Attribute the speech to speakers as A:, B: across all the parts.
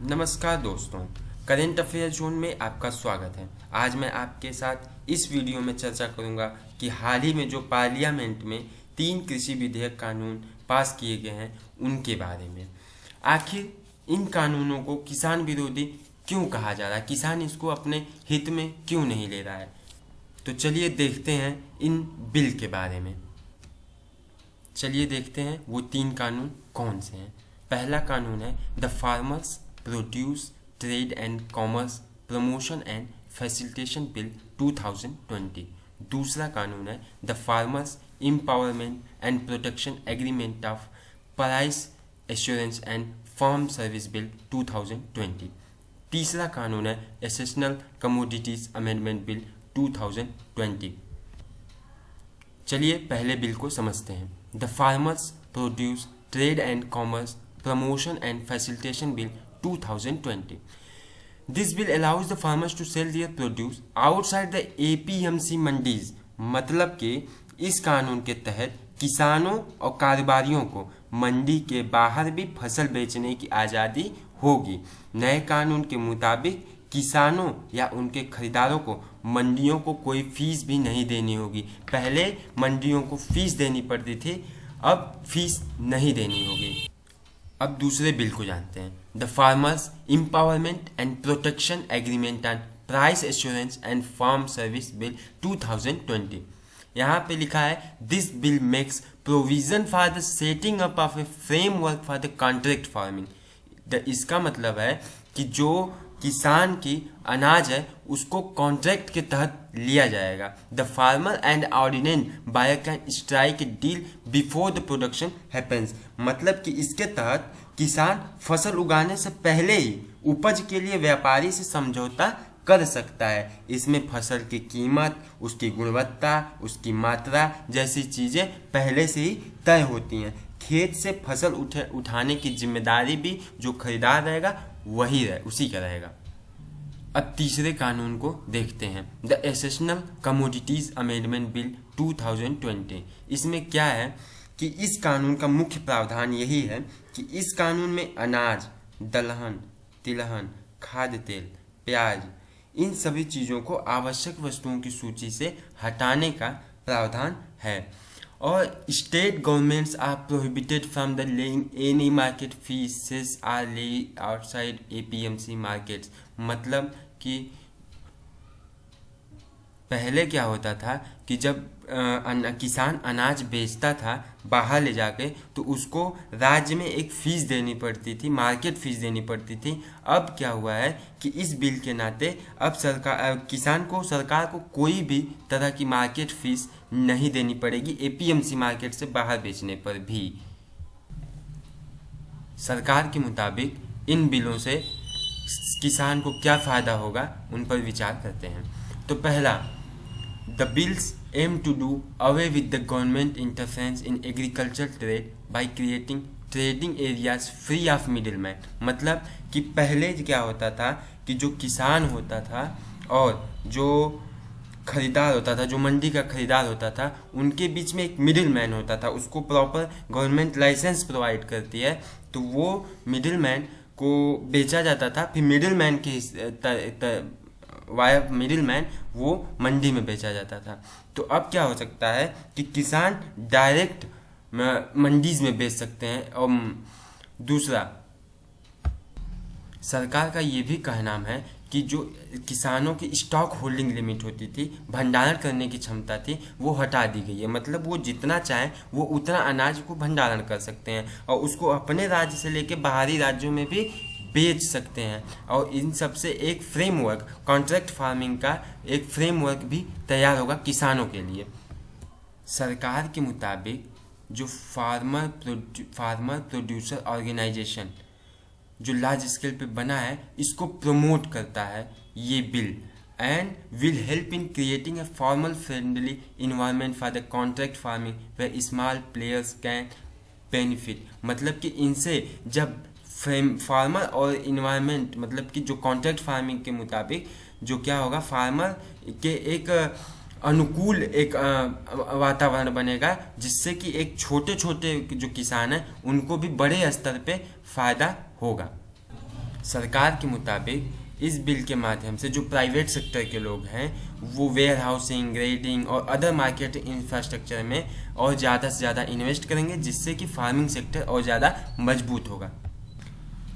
A: नमस्कार दोस्तों, current affair zone में आपका स्वागत है। आज मैं आपके साथ इस वीडियो में चर्चा करूंगा कि हाल ही में जो पार्लियामेंट में 3 कृषि विधेयक कानून पास किए गए हैं उनके बारे में। आखिर इन कानूनों को किसान विरोधी क्यों कहा जा रहा है, किसान इसको अपने हित में क्यों नहीं ले रहा है। तो चलिए देखते हैं इन बिल के बारे में। चलिए देखते हैं वो 3 कानून कौन से हैं। पहला कानून है the farmers produce trade and commerce promotion and facilitation bill 2020। दूसरा कानून है the farmers empowerment and protection agreement of price assurance and farm service bill 2020। तीसरा कानून है एसेशनल कमोडिटीज अमेंडमेंट बिल 2020। चलिए पहले बिल को समझते हैं। The farmers produce trade and commerce promotion and facilitation bill 2020. This bill allows the farmers to sell their produce outside the APMC mandis. मतलब कि इस कानून के तहत किसानों और कारोबारियों को मंडी के बाहर भी फसल बेचने की आज़ादी होगी। नए कानून के मुताबिक किसानों या उनके खरीदारों को मंडियों को कोई फीस भी नहीं देनी होगी। पहले मंडियों को फीस देनी पड़ती थी, अब फीस नहीं देनी होगी। अब दूसरे बिल को जानते हैं। The farmers empowerment and protection agreement and price assurance and farm service bill 2020। यहाँ पे लिखा है this bill makes provision for the setting up of a framework for the contract farming. इसका मतलब है कि जो किसान की अनाज है उसको कॉन्ट्रैक्ट के तहत लिया जाएगा। The farmer and ordinant buyer can strike a deal before the production happens. मतलब कि इसके तहत किसान फसल उगाने से पहले ही उपज के लिए व्यापारी से समझौता कर सकता है। इसमें फसल की कीमत, उसकी गुणवत्ता, उसकी मात्रा जैसी चीज़ें पहले से ही तय होती हैं। खेत से फसल उठाने की जिम्मेदारी भी जो खरीदार रहेगा उसी का रहेगा। अब तीसरे कानून को देखते हैं। The essential commodities amendment bill 2020। इसमें क्या है कि इस कानून का मुख्य प्रावधान यही है कि इस कानून में अनाज, दलहन, तिलहन, खाद्य तेल, प्याज, इन सभी चीज़ों को आवश्यक वस्तुओं की सूची से हटाने का प्रावधान है। और state governments are prohibited from the laying any market fees or laid outside APMC markets. मतलब कि पहले क्या होता था कि जब किसान अनाज बेचता था बाहर ले जाके, तो उसको राज्य में एक फ़ीस देनी पड़ती थी, मार्केट फ़ीस देनी पड़ती थी। अब क्या हुआ है कि इस बिल के नाते अब सरकार को कोई भी तरह की मार्केट फ़ीस नहीं देनी पड़ेगी APMC मार्केट से बाहर बेचने पर भी। सरकार के मुताबिक इन बिलों से किसान को क्या फ़ायदा होगा उन पर विचार करते हैं। तो पहला, the bills aim to do away with the government interference in agriculture trade by creating trading areas free of middle man. मतलब कि पहले क्या होता था कि जो किसान होता था और जो खरीदार होता था, जो मंडी का खरीदार होता था, उनके बीच में एक मिडिल मैन होता था। उसको प्रॉपर गवर्नमेंट लाइसेंस प्रोवाइड करती है, तो वो मिडिल मैन को बेचा जाता था। फिर मिडिल मैन वो मंडी में बेचा जाता था। तो अब क्या हो सकता है कि किसान डायरेक्ट मंडीज में बेच सकते हैं। और दूसरा, सरकार का ये भी कहना है कि जो किसानों की स्टॉक होल्डिंग लिमिट होती थी, भंडारण करने की क्षमता थी, वो हटा दी गई है। मतलब वो जितना चाहें वो उतना अनाज को भंडारण कर सकते हैं और उसको अपने राज्य से लेकर बाहरी राज्यों में भी बेच सकते हैं। और इन सब से एक फ्रेमवर्क, कॉन्ट्रैक्ट फार्मिंग का एक फ्रेमवर्क भी तैयार होगा किसानों के लिए। सरकार के मुताबिक जो फार्मर प्रोड्यूसर ऑर्गेनाइजेशन जो लार्ज स्केल पे बना है, इसको प्रमोट करता है ये bill, and will help in creating a formal friendly environment for the contract farming where small players can benefit. मतलब कि इनसे जब फार्मर और इन्वायरमेंट, मतलब कि जो कॉन्ट्रैक्ट फार्मिंग के मुताबिक जो क्या होगा, फार्मर के एक अनुकूल एक वातावरण बनेगा, जिससे कि एक छोटे छोटे जो किसान हैं उनको भी बड़े स्तर पे फायदा होगा। सरकार के मुताबिक इस बिल के माध्यम से जो प्राइवेट सेक्टर के लोग हैं वो वेयर हाउसिंग, ग्रेडिंग और अदर मार्केट इंफ्रास्ट्रक्चर में और ज़्यादा से ज़्यादा इन्वेस्ट करेंगे, जिससे कि फार्मिंग सेक्टर और ज़्यादा मजबूत होगा।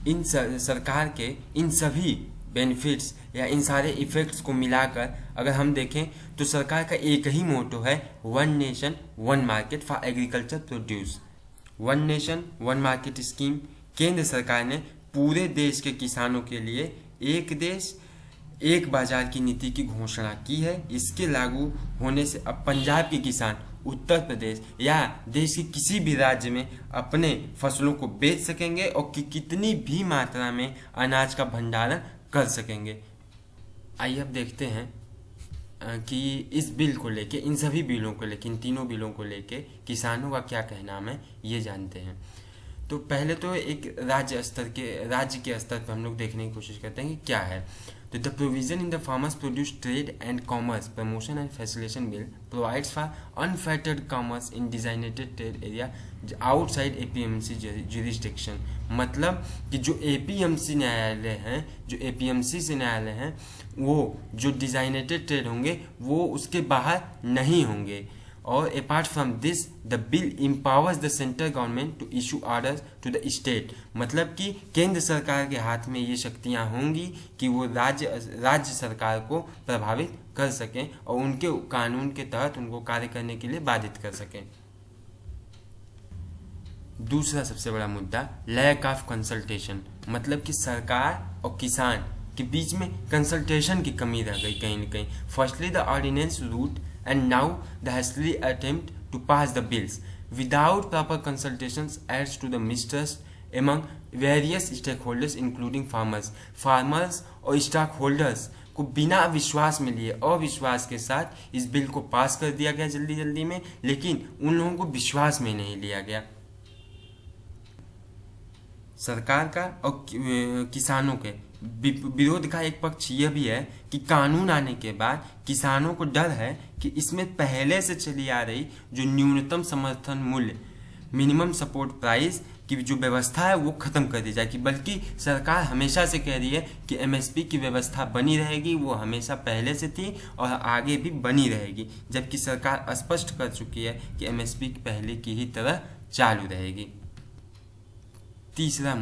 A: इन सरकार के इन सभी बेनिफिट्स या इन सारे इफ़ेक्ट्स को मिलाकर अगर हम देखें तो सरकार का एक ही मोटो है, one nation one market for agriculture produce. One nation one market scheme केंद्र सरकार ने पूरे देश के किसानों के लिए एक देश एक बाजार की नीति की घोषणा की है। इसके लागू होने से अब पंजाब के किसान उत्तर प्रदेश या देश के किसी भी राज्य में अपने फसलों को बेच सकेंगे और कितनी भी मात्रा में अनाज का भंडारण कर सकेंगे। आइए अब देखते हैं कि इस बिल को लेके, इन सभी बिलों को लेके, इन तीनों बिलों को लेके किसानों का क्या कहना है ये जानते हैं। तो पहले तो एक राज्य के स्तर पर हम लोग देखने की कोशिश करते हैं कि क्या है। तो the provision in the farmers produce trade and commerce promotion and facilitation bill provides for unfettered commerce in designated trade area outside APMC jurisdiction. मतलब कि जो एपीएमसी न्यायालय हैं, जो एपीएमसी से न्यायालय हैं, वो जो डिजाइनेटेड ट्रेड होंगे वो उसके बाहर नहीं होंगे। और apart from this the bill empowers the central government to issue orders to the state. मतलब कि केंद्र सरकार के हाथ में ये शक्तियां होंगी कि वो राज्य सरकार को प्रभावित कर सकें और उनके कानून के तहत उनको कार्य करने के लिए बाधित कर सकें। दूसरा सबसे बड़ा मुद्दा लैक ऑफ कंसल्टेशन, मतलब कि सरकार और किसान के बीच में कंसल्टेशन की कमी रह गई कहीं न कहीं। Firstly the ordinance route and now the hastily attempt to pass the bills without proper consultations adds to the mistrust among various stakeholders including farmers और stakeholders को बिना विश्वास में लिए अविश्वास के साथ इस बिल को पास कर दिया गया जल्दी में, लेकिन उन लोगों को विश्वास में नहीं लिया गया। सरकार का और किसानों के विरोध का एक पक्ष यह भी है कि कानून आने के बाद किसानों को डर है कि इसमें पहले से चली आ रही जो न्यूनतम समर्थन मूल्य मिनिमम सपोर्ट प्राइस की जो व्यवस्था है वो खत्म कर दी जाएगी। बल्कि सरकार हमेशा से कह रही है कि एमएसपी की व्यवस्था बनी रहेगी, वो हमेशा पहले से थी और आगे भी बनी रहेगी, जबकि सरकार स्पष्ट कर चुकी है कि एमएसपी पहले की ही तरह चालू रहेगी। तीसरा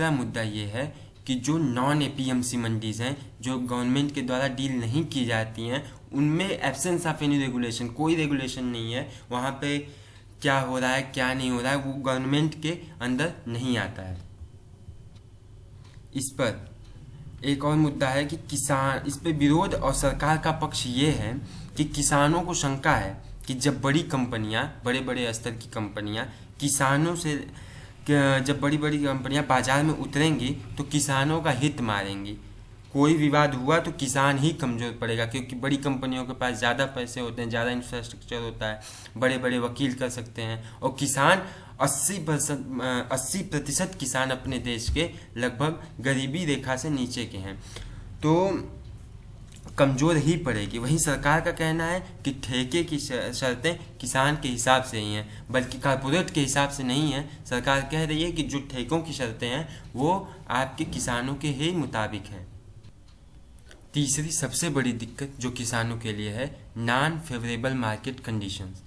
A: मुद्दा ये है कि जो नॉन एपीएमसी मंडीज हैं, जो गवर्नमेंट के द्वारा डील नहीं की जाती हैं, उनमें एब्सेंस ऑफ एनी रेगुलेशन, कोई रेगुलेशन नहीं है। वहाँ पे क्या हो रहा है क्या नहीं हो रहा है वो गवर्नमेंट के अंदर नहीं आता है। इस पर एक और मुद्दा है कि किसान, इस पर विरोध और सरकार का पक्ष ये है कि किसानों को शंका है कि जब बड़ी कंपनियां, बड़े स्तर की कंपनियां किसानों से, जब बड़ी कंपनियां बाजार में उतरेंगी तो किसानों का हित मारेंगी। कोई विवाद हुआ तो किसान ही कमज़ोर पड़ेगा, क्योंकि बड़ी कंपनियों के पास ज़्यादा पैसे होते हैं, ज़्यादा इंफ्रास्ट्रक्चर होता है, बड़े वकील कर सकते हैं। और किसान 80% किसान अपने देश के लगभग गरीबी रेखा से नीचे के हैं, तो कमज़ोर ही पड़ेगी। वहीं सरकार का कहना है कि ठेके की शर्तें किसान के हिसाब से ही हैं, बल्कि कॉर्पोरेट के हिसाब से नहीं है। सरकार कह रही है कि जो ठेकों की शर्तें हैं वो आपके किसानों के ही मुताबिक हैं। तीसरी सबसे बड़ी दिक्कत जो किसानों के लिए है, non favourable market conditions.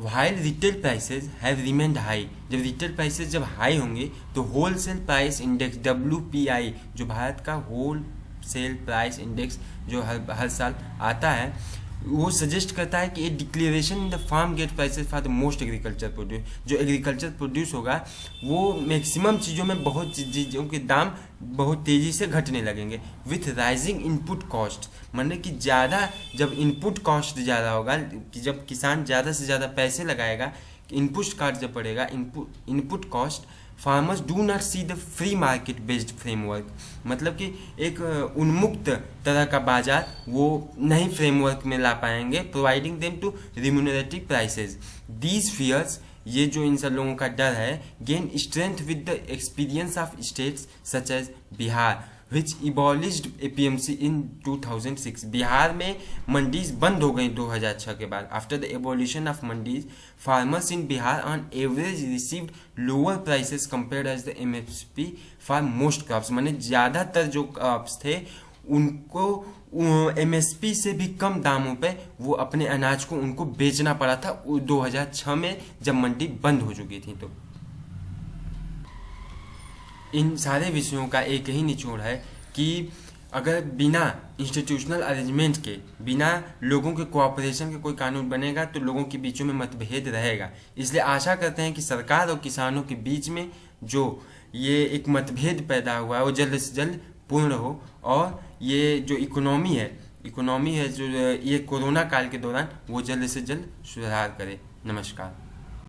A: While retail prices have remained high, जब रिटेल प्राइसेज जब हाई होंगे तो होलसेल प्राइस इंडेक्स WPI, जो भारत का होल सेल प्राइस इंडेक्स जो हर साल आता है, वो सजेस्ट करता है कि a declaration in the farm gate prices for the most agriculture produce. जो एग्रीकल्चर प्रोड्यूस होगा वो मैक्सिमम चीज़ों में बहुत चीज़ों के दाम बहुत तेज़ी से घटने लगेंगे विथ राइजिंग इनपुट कॉस्ट। मतलब कि ज़्यादा जब इनपुट कॉस्ट ज़्यादा होगा, कि जब किसान ज़्यादा से ज़्यादा पैसे लगाएगा, इनपुट कॉस्ट जब पड़ेगा, input cost, farmers do not see the free market based framework. मतलब कि एक उन्मुक्त तरह का बाजार वो नहीं फ्रेमवर्क में ला पाएंगे, providing them to remunerative prices. These fears, ये जो इन सब लोगों का डर है, gain strength with the experience of states such as Bihar, which abolished APMC in 2006। Bihar में मंडीज बंद हो गई 2006 के बाद। After the abolition of mandis, farmers in Bihar on average received lower prices compared as the MSP for most crops. माने ज़्यादातर जो crops थे उनको एमएसपी से भी कम दामों पे वो अपने अनाज को उनको बेचना पड़ा था 2006 में, जब मंडी बंद हो चुकी थी। तो इन सारे विषयों का एक ही निचोड़ है कि अगर बिना इंस्टीट्यूशनल अरेंजमेंट के, बिना लोगों के कोऑपरेशन के कोई कानून बनेगा तो लोगों के बीचों में मतभेद रहेगा। इसलिए आशा करते हैं कि सरकार और किसानों के बीच में जो ये एक मतभेद पैदा हुआ है वो जल्द से जल्द पूर्ण हो, और ये जो इकोनॉमी है जो ये कोरोना काल के दौरान वो जल्द से जल्द सुधार करे। नमस्कार।